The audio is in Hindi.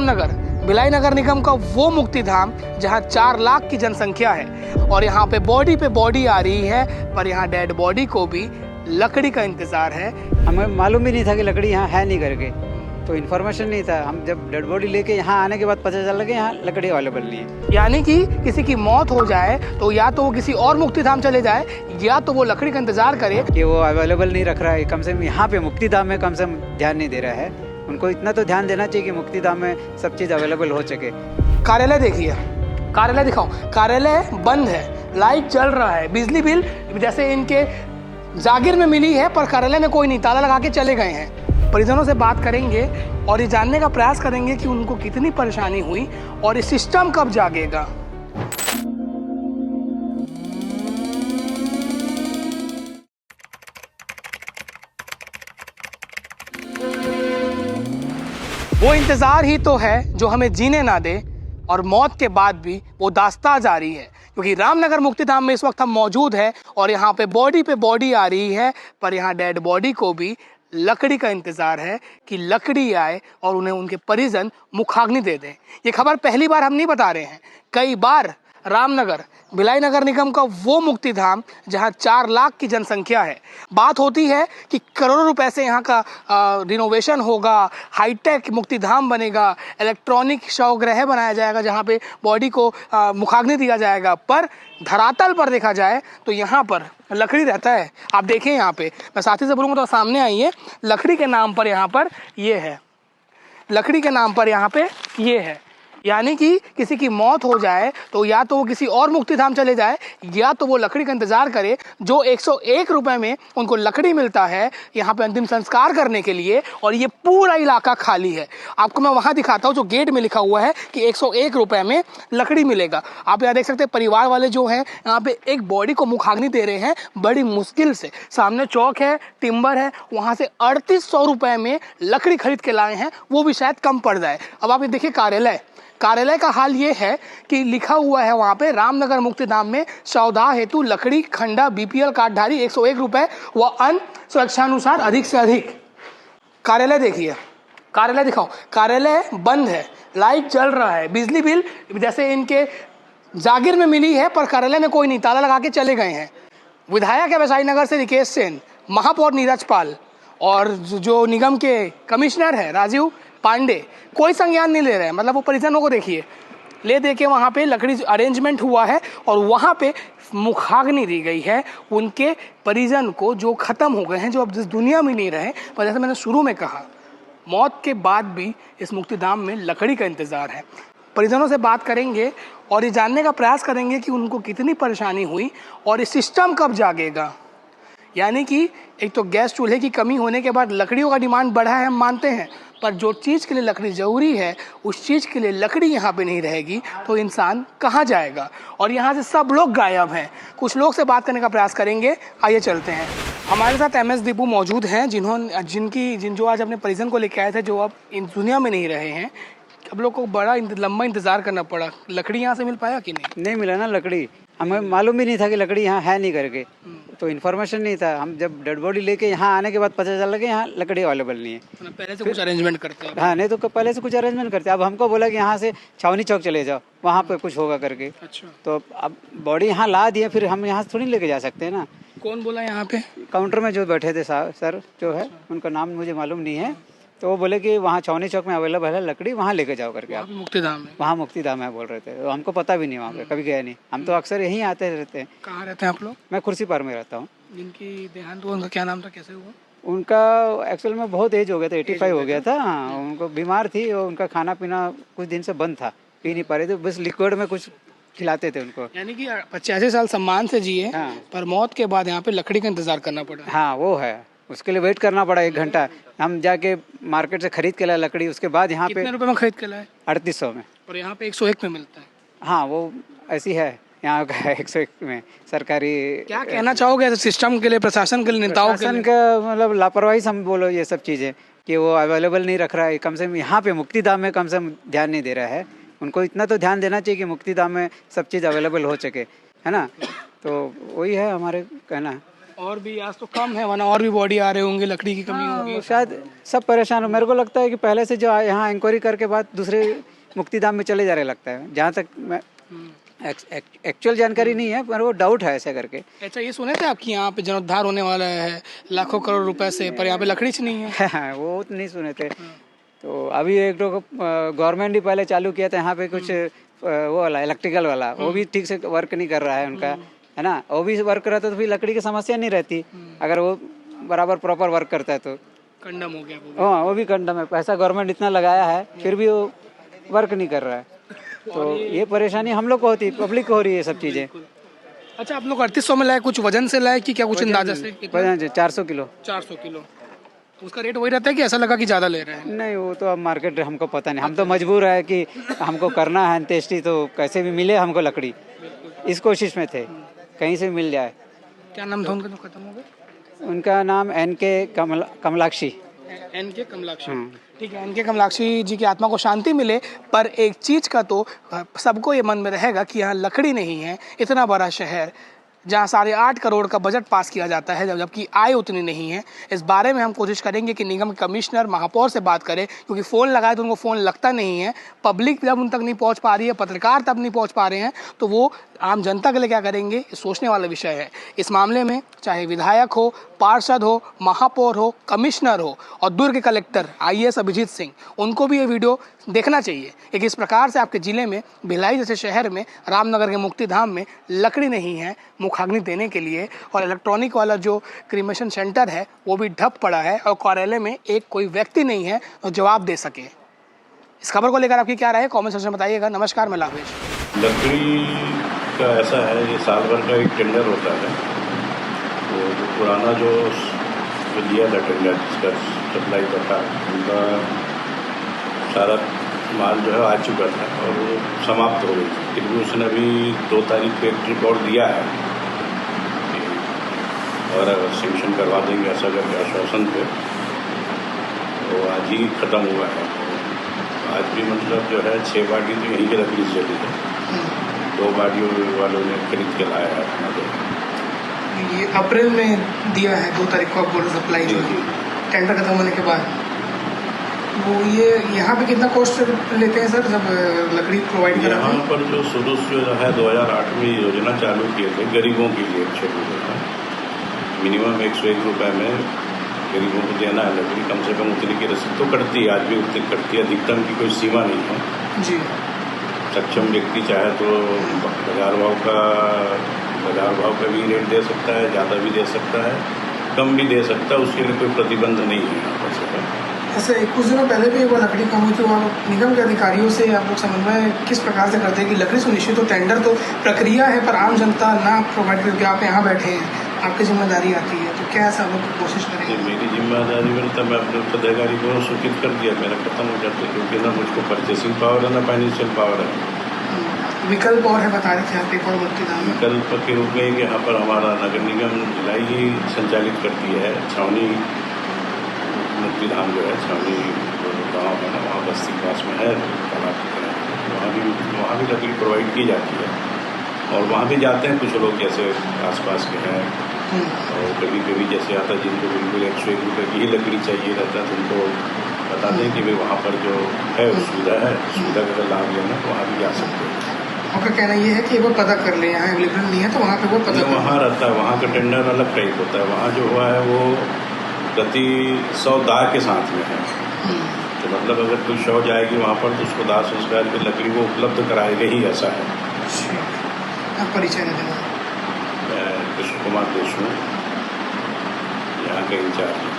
रामनगर भिलाई नगर निगम का वो मुक्ति धाम जहां 4 लाख की जनसंख्या है और यहाँ पे बॉडी आ रही है, पर यहाँ डेड बॉडी को भी लकड़ी का इंतजार है। हमें मालूम भी नहीं था कि लकड़ी यहाँ है नहीं करके, तो इन्फॉर्मेशन नहीं था। हम जब डेड बॉडी लेके यहाँ आने के बाद पता चला कि यहाँ लकड़ी अवेलेबल नहीं है। यानी कि किसी की मौत हो जाए तो या तो वो किसी और मुक्ति धाम चले जाए या तो वो लकड़ी का इंतजार करे कि वो अवेलेबल नहीं रख रहा है। कम से कम यहाँ पे मुक्ति धाम में कम से कम ध्यान नहीं दे रहा है। उनको इतना तो ध्यान देना चाहिए कि मुक्ति धाम में सब चीज़ अवेलेबल हो सके। कार्यालय देखिए, कार्यालय दिखाओ, कार्यालय बंद है, लाइट जल रहा है, बिजली बिल जैसे इनके जागीर में मिली है, पर कार्यालय में कोई नहीं, ताला लगा के चले गए हैं। परिजनों से बात करेंगे और ये जानने का प्रयास करेंगे कि उनको कितनी परेशानी हुई और ये सिस्टम कब जागेगा। वो इंतजार ही तो है जो हमें जीने ना दे और मौत के बाद भी वो दास्तां जारी है, क्योंकि रामनगर मुक्तिधाम में इस वक्त हम मौजूद है और यहाँ पे बॉडी आ रही है, पर यहाँ डेड बॉडी को भी लकड़ी का इंतजार है कि लकड़ी आए और उन्हें उनके परिजन मुखाग्नि दे दें। ये खबर पहली बार हम नहीं बता रहे हैं, कई बार रामनगर भिलाई नगर निगम का वो मुक्ति धाम जहां 4 लाख की जनसंख्या है। बात होती है कि करोड़ों रुपए से यहाँ का रिनोवेशन होगा, हाईटेक मुक्ति धाम बनेगा, इलेक्ट्रॉनिक शवगृह बनाया जाएगा जहाँ पे बॉडी को मुखाग्नि दिया जाएगा, पर धरातल पर देखा जाए तो यहाँ पर लकड़ी रहता है। आप देखें यहाँ पे, मैं साथी से बोलूँगा तो सामने आइए, लकड़ी के नाम पर यहाँ पर ये है, लकड़ी के नाम पर यहाँ पे ये है। यानी कि किसी की मौत हो जाए तो या तो वो किसी और मुक्ति धाम चले जाए या तो वो लकड़ी का इंतजार करे, जो 101 रुपए में उनको लकड़ी मिलता है यहाँ पे अंतिम संस्कार करने के लिए, और ये पूरा इलाका खाली है। आपको मैं वहाँ दिखाता हूँ जो गेट में लिखा हुआ है कि 101 रुपए में लकड़ी मिलेगा। आप यहाँ देख सकते हैं परिवार वाले जो हैं यहाँ पे एक बॉडी को मुखाग्नि दे रहे हैं बड़ी मुश्किल से। सामने चौक है, टिम्बर है, वहाँ से 3800 रुपए में लकड़ी खरीद के लाए हैं, वो भी शायद कम पड़ जाए। अब आप ये देखिए कार्यालय का हाल ये है कि लिखा हुआ है वहाँ पे रामनगर मुक्तिधाम में शवदाह हेतु लकड़ी खंडा बीपीएल कार्डधारी 101 रुपए व अन्य सुरक्षानुसार अधिक से अधिक। कार्यालय देखिए, कार्यालय दिखाओ, कार्यालय बंद है, लाइट जल रहा है, बिजली बिल जैसे इनके जागीर में मिली है, पर कार्यालय में कोई नहीं, ताला लगा के चले गए हैं। विधायक है वैशाली नगर से रिकेश सेन, महापौर नीरज पाल और जो निगम के कमिश्नर है राजीव पांडे, कोई संज्ञान नहीं ले रहे हैं। मतलब वो परिजनों को देखिए, ले दे के वहाँ पे लकड़ी अरेंजमेंट हुआ है और वहाँ पे मुखाग्नि दी गई है उनके परिजन को जो ख़त्म हो गए हैं, जो अब जिस दुनिया में नहीं रहे। पर जैसे मैंने शुरू में कहा, मौत के बाद भी इस मुक्तिधाम में लकड़ी का इंतज़ार है। परिजनों से बात करेंगे और ये जानने का प्रयास करेंगे कि उनको कितनी परेशानी हुई और ये सिस्टम कब जागेगा। यानी कि एक तो गैस चूल्हे की कमी होने के बाद लकड़ियों का डिमांड बढ़ा है, हम मानते हैं, पर जो चीज़ के लिए लकड़ी ज़रूरी है उस चीज़ के लिए लकड़ी यहाँ पे नहीं रहेगी तो इंसान कहाँ जाएगा। और यहाँ से सब लोग गायब हैं। कुछ लोग से बात करने का प्रयास करेंगे, आइए चलते हैं। हमारे साथ एमएस दीपू मौजूद हैं जो आज अपने परिजन को लेकर आए थे, जो अब इन दुनिया में नहीं रहे हैं। अब लोग को बड़ा लंबा इंतज़ार करना पड़ा। लकड़ी यहाँ से मिल पाया कि नहीं मिला ना लकड़ी। हमें मालूम भी नहीं था कि लकड़ी यहाँ है नहीं करके, तो इन्फॉर्मेशन नहीं था। हम जब डेड बॉडी लेके यहाँ आने के बाद पता चला कि यहाँ लकड़ी अवेलेबल नहीं है। तो पहले से कुछ अरेंजमेंट करते हैं? हाँ, नहीं तो पहले से कुछ अरेंजमेंट करते। अब हमको बोला कि यहाँ से छावनी चौक चले जाओ, वहाँ पे कुछ होगा करके। अच्छा, तो अब बॉडी यहाँ ला दिए, फिर हम यहाँ से थोड़ी लेके जा सकते हैं ना। कौन बोला यहाँ पे? काउंटर में जो बैठे थे सर जो है, उनका नाम मुझे मालूम नहीं है, तो वो बोले कि वहाँ छावनी चौक में अवेलेबल है लकड़ी, वहाँ लेके जाओ करके। आप मुक्तिधाम है? वहाँ मुक्तिधाम है बोल रहे थे। तो हमको पता भी नहीं, वहाँ पे कभी गए नहीं। हम तो अक्सर यहीं आते रहते हैं। कहाँ रहते हैं आप लोग? मैं कुर्सी पार में रहता हूँ। जिनकी देहांत हुआ उनका क्या नाम था, कैसे हुआ? उनका एक्चुअल में बहुत एज हो गया था, 85 हो गया था। हाँ, उनको बीमार थी और उनका खाना पीना कुछ दिन से बंद था, पी नहीं पा रहे थे, बस लिक्विड में कुछ खिलाते थे उनको। यानी कि 85 साल सम्मान से जिए। हाँ। पर मौत के बाद यहाँ पे लकड़ी का इंतजार करना पड़ा। हाँ, वो है, उसके लिए वेट करना पड़ा 1 घंटा। हम जाके मार्केट से खरीद के लाए लकड़ी, उसके बाद यहाँ पे कितने रुपए में खरीद के लाए? 3800 में। और यहाँ पे 101 में मिलता है? हाँ, वो ऐसी है यहाँ का 101 में सरकारी। क्या कहना चाहोगे सिस्टम के लिए, प्रशासन के लिए, नेताओं के लिए? का मतलब लापरवाही हम बोलो ये सब चीज़ें कि वो अवेलेबल नहीं रख रहा है। कम से कम यहाँ पे मुक्तिधाम में कम से कम ध्यान नहीं दे रहा है। उनको इतना तो ध्यान देना चाहिए कि मुक्तिधाम में सब चीज़ अवेलेबल हो सके, है ना। तो वही है हमारे कहना। और भी आज तो कम है, वरना और भी बॉडी आ रहे होंगे, लकड़ी की कमी होगी। शायद सब परेशान हो। मेरे को लगता है कि पहले से जो यहाँ इंक्वायरी करके बाद दूसरे मुक्तिधाम में चले जा रहे लगता है, जहाँ तक मैं एक्चुअल जानकारी नहीं है, पर वो डाउट है ऐसे करके। अच्छा, ये सुने थे आपकी यहाँ पे जीर्णोद्धार होने वाला है लाखों करोड़ रुपए से, पर यहाँ पे लकड़ी से नहीं है। वो तो नहीं सुने थे। तो अभी एक दो गवर्नमेंट ही पहले चालू किया था यहाँ पे कुछ वो वाला इलेक्ट्रिकल वाला, वो भी ठीक से वर्क नहीं कर रहा है उनका, है ना। वो भी वर्क करता तो फिर लकड़ी की समस्या नहीं रहती, अगर वो बराबर प्रॉपर वर्क करता है तो। कंडम हो गया वो। हाँ, वो भी कंडम है, पैसा गवर्नमेंट इतना लगाया है फिर भी वो वर्क नहीं कर रहा है। तो ये परेशानी हम लोग को होती है, पब्लिक को हो रही है सब चीज़ें। अच्छा, आप लोग 3800 में लाए, कुछ वजन से लाए कि क्या, कुछ अंदाजा से? 400 किलो। 400 किलो। तो उसका रेट वही रहता है कि ऐसा लगा कि ज़्यादा ले रहे हैं? नहीं, वो तो अब मार्केट हमको पता नहीं, हम तो मजबूर है कि हमको करना है अंत्येष्टि, तो कैसे भी मिले हमको लकड़ी, इस कोशिश में थे कहीं से मिल जाए। क्या नाम था उनका जो खत्म हो गया? उनका नाम NK कमलाक्षी। NK कमलाक्षी, ठीक है। NK कमलाक्षी जी की आत्मा को शांति मिले। पर एक चीज़ का तो सबको ये मन में रहेगा कि यहाँ लकड़ी नहीं है, इतना बड़ा शहर जहाँ 8.5 करोड़ का बजट पास किया जाता है, जबकि आय उतनी नहीं है। इस बारे में हम कोशिश करेंगे कि निगम कमिश्नर महापौर से बात करें, क्योंकि फ़ोन लगाए तो उनको फ़ोन लगता नहीं है, पब्लिक जब उन तक नहीं पहुँच पा रही है, पत्रकार तब नहीं पहुँच पा रहे हैं, तो वो आम जनता के लिए क्या करेंगे, ये सोचने वाला विषय है। इस मामले में चाहे विधायक हो, पार्षद हो, महापौर हो, कमिश्नर हो और दुर्ग के कलेक्टर IAS अभिजीत सिंह, उनको भी ये वीडियो देखना चाहिए कि किस प्रकार से आपके ज़िले में भिलाई जैसे शहर में, रामनगर के मुक्तिधाम में लकड़ी नहीं है मुखाग्नि देने के लिए, और इलेक्ट्रॉनिक वाला जो क्रीमेशन सेंटर है वो भी ठप पड़ा है, और कार्यालय में एक कोई व्यक्ति नहीं है जो जवाब दे सके। इस खबर को लेकर आपकी क्या राय है, कॉमेंट सेक्शन में बताइएगा। नमस्कार, मैं लाभेश। लकड़ी का ऐसा है, ये साल भर का एक टेंडर होता है, तो जो पुराना जो लिया था टेंडर जिसका सप्लाई का था, उनका सारा माल जो है आ चुका था और वो समाप्त हो गई थी। फिर भी उसने अभी 2 तारीख को एक रिपोर्ट दिया है और सेंक्शन करवा देंगे ऐसा करके आश्वासन पे, तो आज ही ख़त्म हुआ है। आज भी मतलब जो है 6 बाटी तो यहीं के लकड़ी से चली है, 2 बाटियों वालों ने खरीद के लाया है अपना। तो ये अप्रैल में दिया है 2 तारीख को आप बोल सप्लाई जो टेंडर खत्म होने के बाद। वो ये यहाँ पे कितना कॉस्ट लेते हैं सर जब लकड़ी प्रोवाइड कराते हैं? यहाँ पर जो शुरू से जो है 2008 में योजना चालू किए थे गरीबों के लिए, छोटी योजना, मिनिमम 101 रुपये में गरीबों को देना है लकड़ी, कम से कम उतनी की रसीद तो कटती है, आज भी उतनी कटती है, अधिकतम की कोई सीमा नहीं है जी। सक्षम व्यक्ति चाहे तो बाजार भाव का भी रेट दे सकता है, ज़्यादा भी दे सकता है, कम भी दे सकता है, उसके लिए कोई प्रतिबंध नहीं है यहाँ पर से। ऐसे कुछ दिनों पहले भी वो लकड़ी कम हुई थी, वहाँ निगम के अधिकारियों से आप लोग समन्वय किस प्रकार से करते हैं कि लकड़ी सुनिश्चित हो? टेंडर तो प्रक्रिया है, पर आम जनता ना प्रोवाइड करके आप यहाँ बैठे हैं, आपकी जिम्मेदारी आती है, तो क्या ऐसा लोग कोशिश करेंगे? मेरी जिम्मेदारी बनता, मैं अपने पदाधिकारी को सूचित कर दिया, मेरा खत्म हो जाता है, क्योंकि ना मुझको परचेसिंग पावर है ना फाइनेंशियल पावर है। विकल्प और है बता रहे थे आप एक और मुक्तिधाम में? विकल्प के रूप में कि यहाँ पर हमारा नगर निगम भिलाई ही संचालित करती है छावनी मुक्तिधाम जो है, छावनी गाँव है ना, वहाँ बस्ती पास में है तालाब की तरह, वहाँ भी लकड़ी प्रोवाइड की जाती है, और वहाँ भी जाते हैं कुछ लोग जैसे आसपास के हैं, और कभी कभी जैसे आता है जिनको बिल्कुल 101 रुपये की ही लकड़ी चाहिए रहता है, तो उनको बता दें कि भाई वहाँ पर जो है सुविधा है, सुविधा का लाभ लेना तो वहाँ भी जा सकते हैं। आपका कहना ये है कि वो पता कर ले, यहाँ अवेलेबल नहीं है तो वहाँ पे वो पता वहाँ रहता है, वहाँ का टेंडर अलग टाइप होता है, वहाँ जो हुआ है वो प्रति 100 दाह के साथ में है, तो मतलब अगर कोई शव जाएगी वहाँ पर तो उसको दाह संस्कार की लकड़ी वो उपलब्ध कराएगा ही, ऐसा है। आप परिचय दे देना। मैं कृष्ण कुमार देशमुख यहाँ का इंचार्ज हूँ।